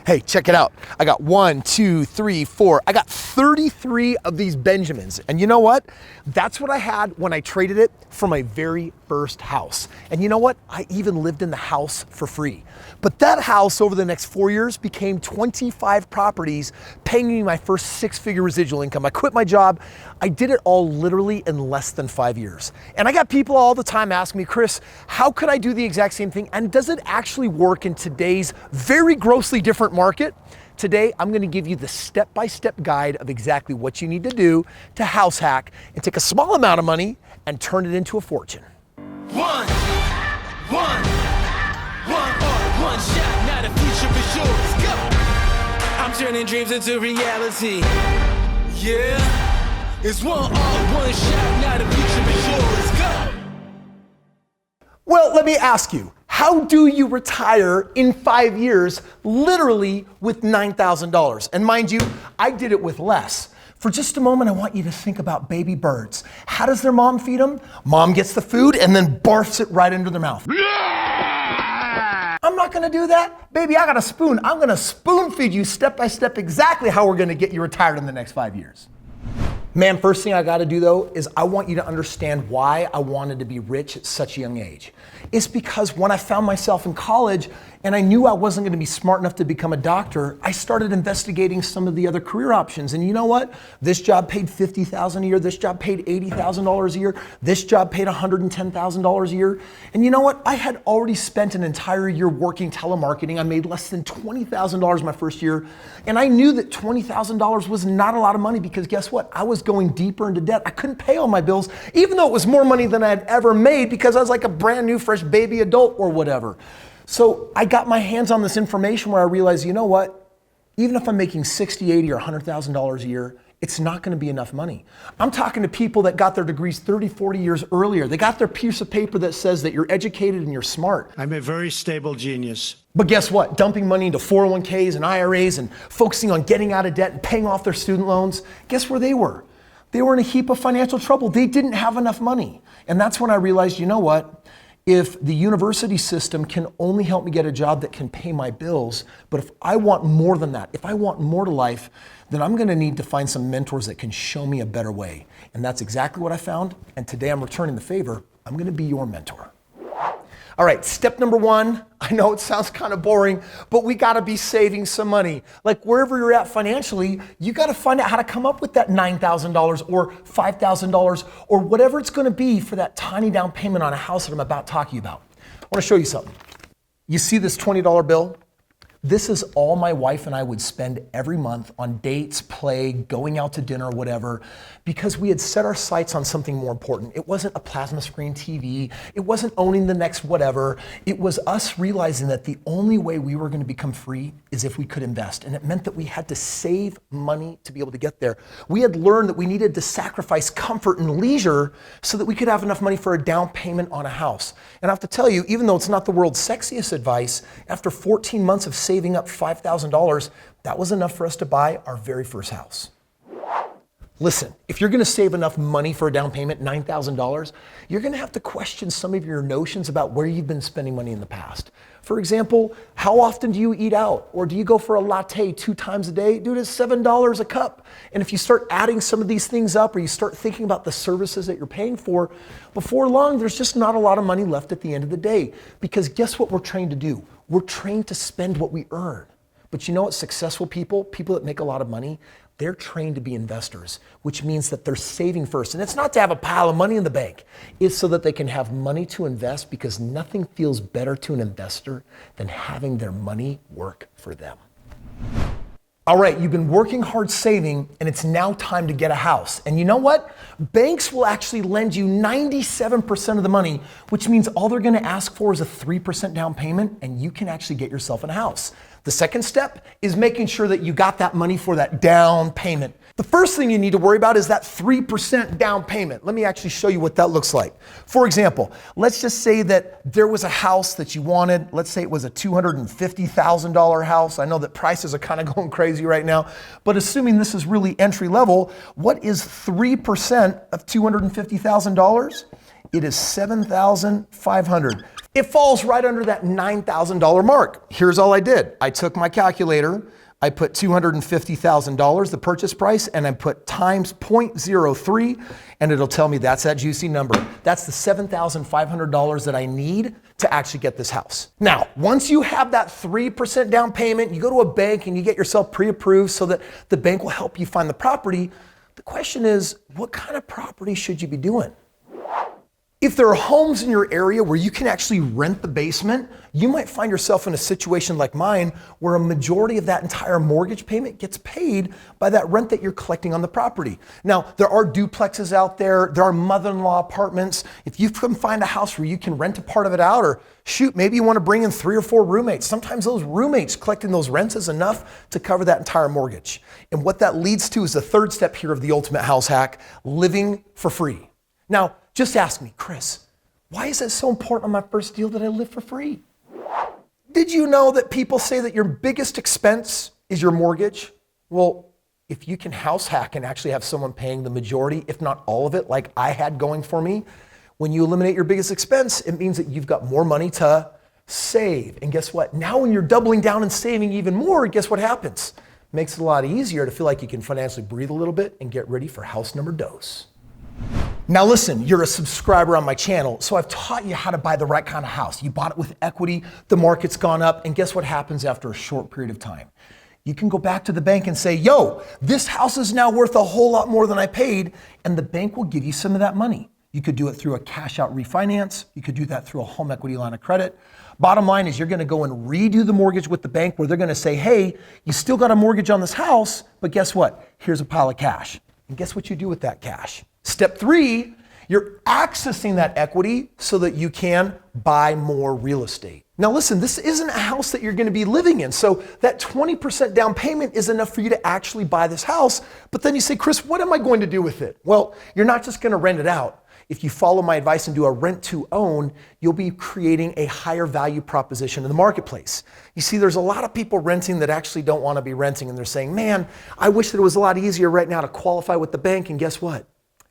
Hey, check it out. I got 1, 2, 3, 4. I got 33 of these Benjamins. And you know what? That's what I had when I traded it for my very first house. And you know what? I even lived in the house for free. But that house over the next 4 years became 25 properties, paying me my first 6-figure residual income. I quit my job. I did it all literally in less than 5 years. And I got people all the time asking me, Kris, how could I do the exact same thing? And does it actually work in today's very grossly different market? Today, I'm gonna give you the step-by-step guide of exactly what you need to do to house hack and take a small amount of money and turn it into a fortune. One shot, now the future is yours. Go! I'm turning dreams into reality. Yeah, it's one shot, now the future is yours. Go! Well, let me ask you, how do you retire in 5 years, literally with $9,000? And mind you, I did it with less. For just a moment, I want you to think about baby birds. How does their mom feed them? Mom gets the food and then barfs it right into their mouth. I'm not gonna do that. Baby, I got a spoon. I'm gonna spoon feed you step by step exactly how we're gonna get you retired in the next 5 years. Man, first thing I gotta do though is I want you to understand why I wanted to be rich at such a young age. It's because when I found myself in college and I knew I wasn't gonna be smart enough to become a doctor, I started investigating some of the other career options. And you know what? This job paid $50,000 a year. This job paid $80,000 a year. This job paid $110,000 a year. And you know what? I had already spent an entire year working telemarketing. I made less than $20,000 my first year. And I knew that $20,000 was not a lot of money because guess what? I was going deeper into debt. I couldn't pay all my bills, even though it was more money than I had ever made because I was like a brand new, fresh baby adult or whatever. So I got my hands on this information where I realized, you know what? Even if I'm making $60,000, $80,000, or $100,000 a year, it's not gonna be enough money. I'm talking to people that got their degrees 30, 40 years earlier. They got their piece of paper that says that you're educated and you're smart. I'm a very stable genius. But guess what? Dumping money into 401ks and IRAs and focusing on getting out of debt and paying off their student loans, guess where they were? They were in a heap of financial trouble. They didn't have enough money. And that's when I realized, you know what? If the university system can only help me get a job that can pay my bills, but if I want more than that, if I want more to life, then I'm gonna need to find some mentors that can show me a better way. And that's exactly what I found. And today I'm returning the favor. I'm gonna be your mentor. All right, step number 1, I know it sounds kind of boring, but we gotta be saving some money. Like wherever you're at financially, you gotta find out how to come up with that $9,000 or $5,000 or whatever it's gonna be for that tiny down payment on a house that I'm about to talk to you about. I wanna show you something. You see this $20 bill? This is all my wife and I would spend every month on dates, play, going out to dinner, whatever, because we had set our sights on something more important. It wasn't a plasma screen TV. It wasn't owning the next whatever. It was us realizing that the only way we were going to become free is if we could invest. And it meant that we had to save money to be able to get there. We had learned that we needed to sacrifice comfort and leisure so that we could have enough money for a down payment on a house. And I have to tell you, even though it's not the world's sexiest advice, after 14 months of saving up $5,000, that was enough for us to buy our very first house. Listen, if you're gonna save enough money for a down payment, $9,000, you're gonna have to question some of your notions about where you've been spending money in the past. For example, how often do you eat out? Or do you go for a latte 2 times a day? Dude, it's $7 a cup. And if you start adding some of these things up or you start thinking about the services that you're paying for, before long, there's just not a lot of money left at the end of the day. Because guess what we're trained to do? We're trained to spend what we earn. But you know what? Successful people, people that make a lot of money, they're trained to be investors, which means that they're saving first. And it's not to have a pile of money in the bank. It's so that they can have money to invest because nothing feels better to an investor than having their money work for them. All right, you've been working hard saving and it's now time to get a house. And you know what? Banks will actually lend you 97% of the money, which means all they're gonna ask for is a 3% down payment and you can actually get yourself a house. The second step is making sure that you got that money for that down payment. The first thing you need to worry about is that 3% down payment. Let me actually show you what that looks like. For example, let's just say that there was a house that you wanted. Let's say it was a $250,000 house. I know that prices are kind of going crazy right now, but assuming this is really entry level, what is 3% of $250,000? It is $7,500. It falls right under that $9,000 mark. Here's all I did. I took my calculator, I put $250,000, the purchase price, and I put times 0.03, and it'll tell me that's that juicy number. That's the $7,500 that I need to actually get this house. Now, once you have that 3% down payment, you go to a bank and you get yourself pre-approved so that the bank will help you find the property. The question is, what kind of property should you be doing? If there are homes in your area where you can actually rent the basement, you might find yourself in a situation like mine where a majority of that entire mortgage payment gets paid by that rent that you're collecting on the property. Now, there are duplexes out there. There are mother-in-law apartments. If you can find a house where you can rent a part of it out, or shoot, maybe you want to bring in 3 or 4 roommates. Sometimes those roommates collecting those rents is enough to cover that entire mortgage. And what that leads to is the third step here of the ultimate house hack, living for free. Now, just ask me, Kris, why is it so important on my first deal that I live for free? Did you know that people say that your biggest expense is your mortgage? Well, if you can house hack and actually have someone paying the majority, if not all of it, like I had going for me, when you eliminate your biggest expense, it means that you've got more money to save. And guess what? Now when you're doubling down and saving even more, guess what happens? It makes it a lot easier to feel like you can financially breathe a little bit and get ready for house number dos. Now listen, you're a subscriber on my channel, so I've taught you how to buy the right kind of house. You bought it with equity, the market's gone up, and guess what happens after a short period of time? You can go back to the bank and say, yo, this house is now worth a whole lot more than I paid, and the bank will give you some of that money. You could do it through a cash out refinance. You could do that through a home equity line of credit. Bottom line is you're gonna go and redo the mortgage with the bank where they're gonna say, hey, you still got a mortgage on this house, but guess what? Here's a pile of cash. And guess what you do with that cash? Step 3, you're accessing that equity so that you can buy more real estate. Now listen, this isn't a house that you're gonna be living in. So that 20% down payment is enough for you to actually buy this house. But then you say, Kris, what am I going to do with it? Well, you're not just gonna rent it out. If you follow my advice and do a rent to own, you'll be creating a higher value proposition in the marketplace. You see, there's a lot of people renting that actually don't wanna be renting, and they're saying, man, I wish that it was a lot easier right now to qualify with the bank. And guess what?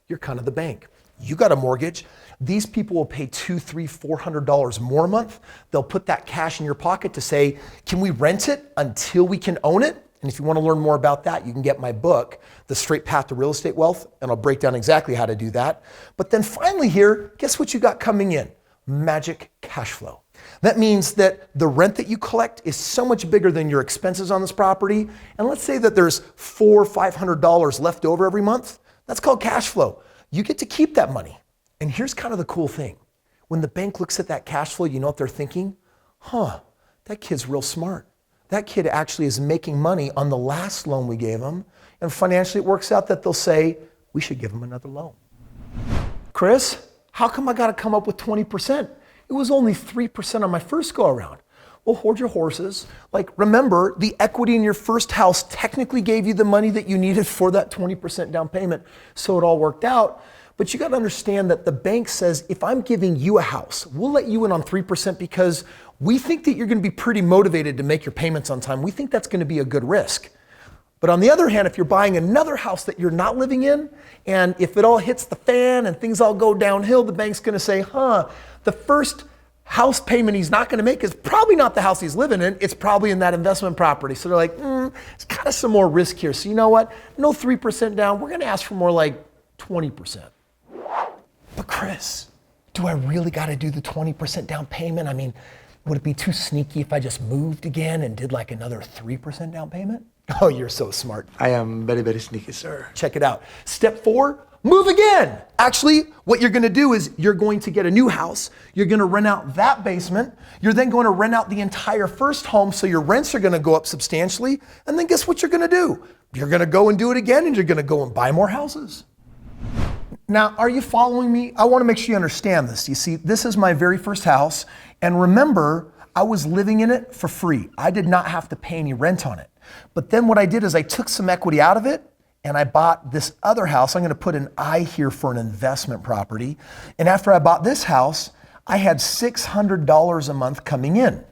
You're kind of the bank. You got a mortgage. These people will pay $200, $300, $400 more a month. They'll put that cash in your pocket to say, can we rent it until we can own it? And if you want to learn more about that, you can get my book, The Straight Path to Real Estate Wealth, and I'll break down exactly how to do that. But then finally here, guess what you got coming in? Magic cash flow. That means that the rent that you collect is so much bigger than your expenses on this property. And let's say that there's $400 or $500 left over every month. That's called cash flow. You get to keep that money. And here's kind of the cool thing. When the bank looks at that cash flow, you know what they're thinking? That kid's real smart. That kid actually is making money on the last loan we gave him. And financially it works out that they'll say, we should give him another loan. Kris, how come I got to come up with 20%? It was only 3% on my first go around. Well, hold your horses. Like, remember, the equity in your first house technically gave you the money that you needed for that 20% down payment. So it all worked out. But you got to understand that the bank says, if I'm giving you a house, we'll let you in on 3% because we think that you're going to be pretty motivated to make your payments on time. We think that's going to be a good risk. But on the other hand, if you're buying another house that you're not living in, and if it all hits the fan and things all go downhill, the bank's going to say, the first house payment he's not going to make is probably not the house he's living in. It's probably in that investment property. So they're like, it's kind of some more risk here. So you know what? No 3% down. We're going to ask for more like 20%. But Kris, do I really got to do the 20% down payment? I mean, would it be too sneaky if I just moved again and did like another 3% down payment? Oh, you're so smart. I am very, very sneaky, sir. Check it out. Step 4, move again. Actually, what you're gonna do is you're going to get a new house. You're gonna rent out that basement. You're then going to rent out the entire first home, so your rents are gonna go up substantially. And then guess what you're gonna do? You're gonna go and do it again, and you're gonna go and buy more houses. Now, are you following me? I wanna make sure you understand this. You see, this is my very first house. And remember, I was living in it for free. I did not have to pay any rent on it. But then what I did is I took some equity out of it and I bought this other house. I'm gonna put an I here for an investment property. And after I bought this house, I had $600 a month coming in.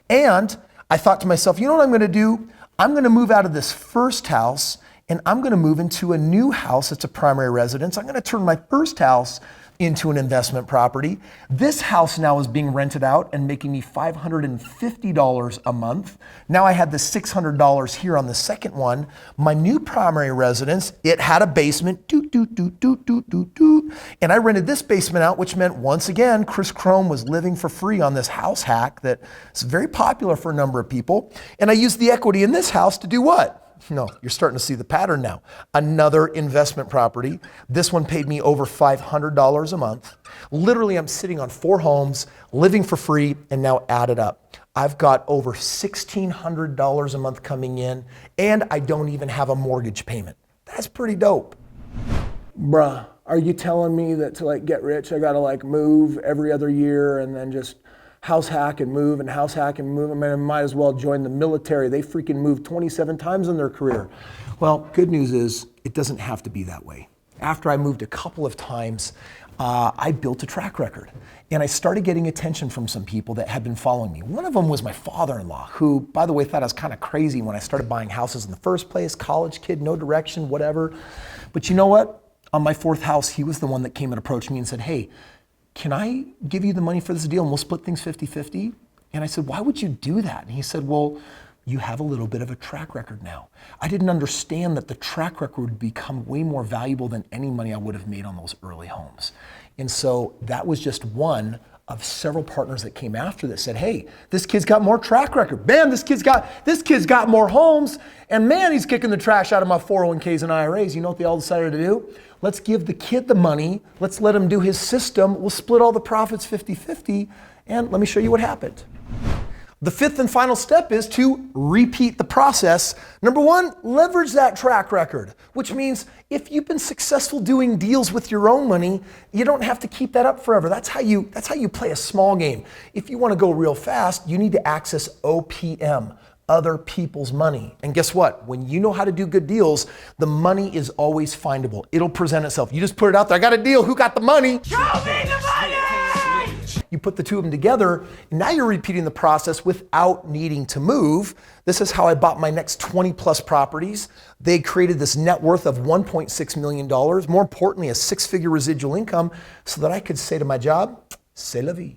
And I thought to myself, you know what I'm gonna do? I'm gonna move out of this first house and I'm gonna move into a new house. It's a primary residence. I'm gonna turn my first house into an investment property. This house now is being rented out and making me $550 a month. Now I had the $600 here on the second one. My new primary residence, it had a basement, and I rented this basement out, which meant once again, Kris Krohn was living for free on this house hack that is very popular for a number of people. And I used the equity in this house to do what? No, you're starting to see the pattern now. Another investment property. This one paid me over $500 a month. Literally, I'm sitting on 4 homes, living for free, and now add it up. I've got over $1,600 a month coming in, and I don't even have a mortgage payment. That's pretty dope. Bruh, are you telling me that to like get rich, I gotta like move every other year and then just house hack and move and house hack and move? I mean, I might as well join the military. They freaking moved 27 times in their career. Well, good news is it doesn't have to be that way. After I moved a couple of times, I built a track record. And I started getting attention from some people that had been following me. One of them was my father-in-law, who, by the way, thought I was kind of crazy when I started buying houses in the first place. College kid, no direction, whatever. But you know what? On my 4th house, he was the one that came and approached me and said, hey, can I give you the money for this deal and we'll split things 50-50? And I said, why would you do that? And he said, well, you have a little bit of a track record now. I didn't understand that the track record would become way more valuable than any money I would have made on those early homes. And so that was just one of several partners that came after that said, hey, this kid's got more track record. Man, this kid's got more homes. And man, he's kicking the trash out of my 401ks and IRAs. You know what they all decided to do? Let's give the kid the money. Let's let him do his system. We'll split all the profits 50-50. And let me show you what happened. The 5th and final step is to repeat the process. Number 1, leverage that track record, which means if you've been successful doing deals with your own money, you don't have to keep that up forever. That's how you play a small game. If you want to go real fast, you need to access OPM, other people's money. And guess what? When you know how to do good deals, the money is always findable. It'll present itself. You just put it out there. I got a deal. Who got the money? Show me the money! You put the two of them together, and now you're repeating the process without needing to move. This is how I bought my next 20 plus properties. They created this net worth of $1.6 million. More importantly, a 6-figure residual income so that I could say to my job, c'est la vie.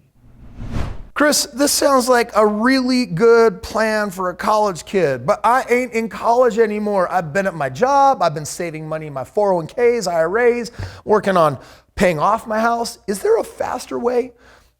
Kris, this sounds like a really good plan for a college kid, but I ain't in college anymore. I've been at my job. I've been saving money in my 401ks, IRAs, working on paying off my house. Is there a faster way?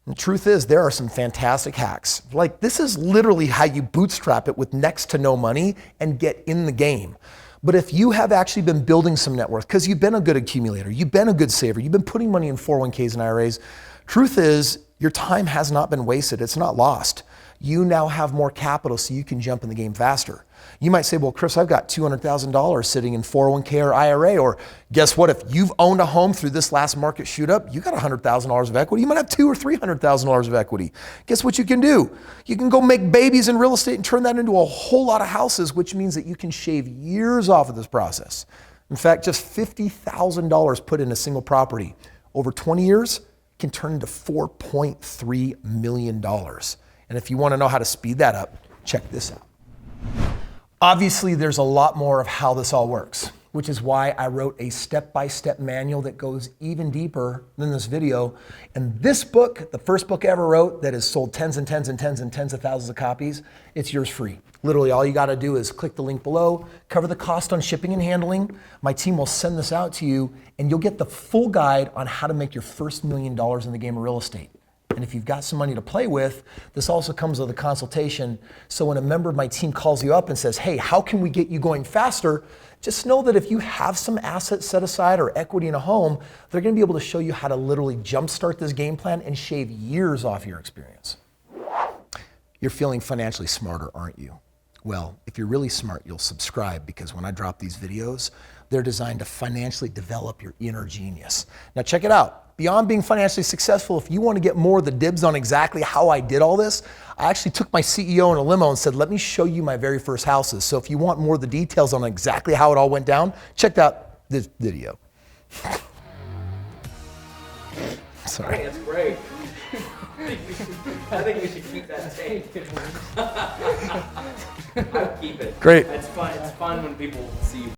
The truth is, there are some fantastic hacks. Like, this is literally how you bootstrap it with next to no money and get in the game. But if you have actually been building some net worth, because you've been a good accumulator, you've been a good saver, you've been putting money in 401ks and IRAs, truth is, your time has not been wasted. It's not lost. You now have more capital so you can jump in the game faster. You might say, well, Kris, I've got $200,000 sitting in 401k or IRA, or guess what? If you've owned a home through this last market shoot up, you got $100,000 of equity. You might have $200,000 or $300,000 of equity. Guess what you can do? You can go make babies in real estate and turn that into a whole lot of houses, which means that you can shave years off of this process. In fact, just $50,000 put in a single property over 20 years can turn into $4.3 million. And if you want to know how to speed that up, check this out. Obviously, there's a lot more of how this all works, which is why I wrote a step-by-step manual that goes even deeper than this video. And this book, the first book I ever wrote that has sold tens and tens and tens and tens of thousands of copies, it's yours free. Literally, all you got to do is click the link below, cover the cost on shipping and handling. My team will send this out to you, and you'll get the full guide on how to make your first $1 million in the game of real estate. And if you've got some money to play with, this also comes with a consultation. So when a member of my team calls you up and says, hey, how can we get you going faster? Just know that if you have some assets set aside or equity in a home, they're going to be able to show you how to literally jumpstart this game plan and shave years off your experience. You're feeling financially smarter, aren't you? Well, if you're really smart, you'll subscribe, because when I drop these videos, they're designed to financially develop your inner genius. Now check it out. Beyond being financially successful, if you want to get more of the dibs on exactly how I did all this, I actually took my CEO in a limo and said, let me show you my very first houses. So if you want more of the details on exactly how it all went down, check out this video. Sorry. That's great. I think we should keep that tape. I would keep it. Great. It's fun. It's fun when people see you.